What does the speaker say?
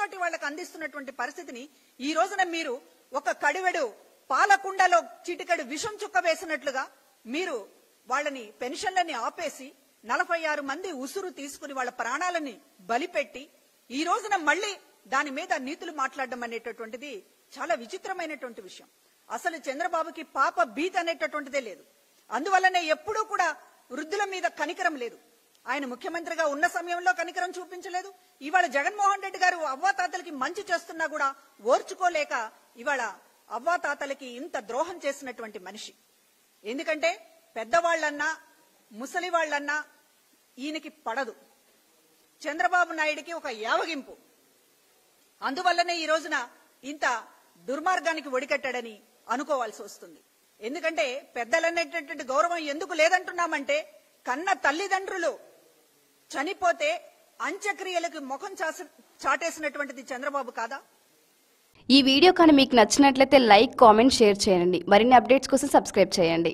వెసులుబాటు వాళ్ళకి అందిస్తున్నటువంటి పరిస్థితిని ఈ రోజున మీరు ఒక కడివెడు పాలకుండలో చిటికెడు విషం చుక్క వేసినట్లుగా మీరు వాళ్ళని పెన్షన్లని ఆపేసి 46 మంది ఉసురు తీసుకుని వాళ్ళ ప్రాణాలని బలిపెట్టి ఈ రోజున మళ్ళీ దాని మీద నీతులు మాట్లాడడం అనేటటువంటిది చాలా విచిత్రమైనటువంటి విషయం. అసలు చంద్రబాబుకి పాప భీతి అనేటటువంటిదే లేదు. అందువల్లనే ఎప్పుడూ కూడా వృద్ధుల మీద కనికరం లేదు. ఆయన ముఖ్యమంత్రిగా ఉన్న సమయంలో కనికరం చూపించలేదు. ఇవాళ జగన్మోహన్ రెడ్డి గారు అవ్వాతాతలకి మంచి చేస్తున్నా కూడా ఓర్చుకోలేక ఇవాళ అవ్వాతాతలకి ఇంత ద్రోహం చేసినటువంటి మనిషి. ఎందుకంటే పెద్దవాళ్లన్నా ముసలి వాళ్ళన్నా ఈయనకి పడదు. చంద్రబాబు నాయుడికి ఒక యావగింపు. అందువల్లనే ఈ రోజున ఇంత దుర్మార్గానికి ఒడికట్టాడని అనుకోవాల్సి వస్తుంది. ఎందుకంటే పెద్దలనేటటువంటి గౌరవం ఎందుకు లేదంటున్నామంటే కన్న తల్లిదండ్రులు చనిపోతే అంత్యక్రియలకు ముఖం చాటేసినటువంటిది చంద్రబాబు కాదా? ఈ వీడియో కానీ మీకు నచ్చినట్లయితే లైక్, కామెంట్, షేర్ చేయండి. మరిన్ని అప్డేట్స్ కోసం సబ్స్క్రైబ్ చేయండి.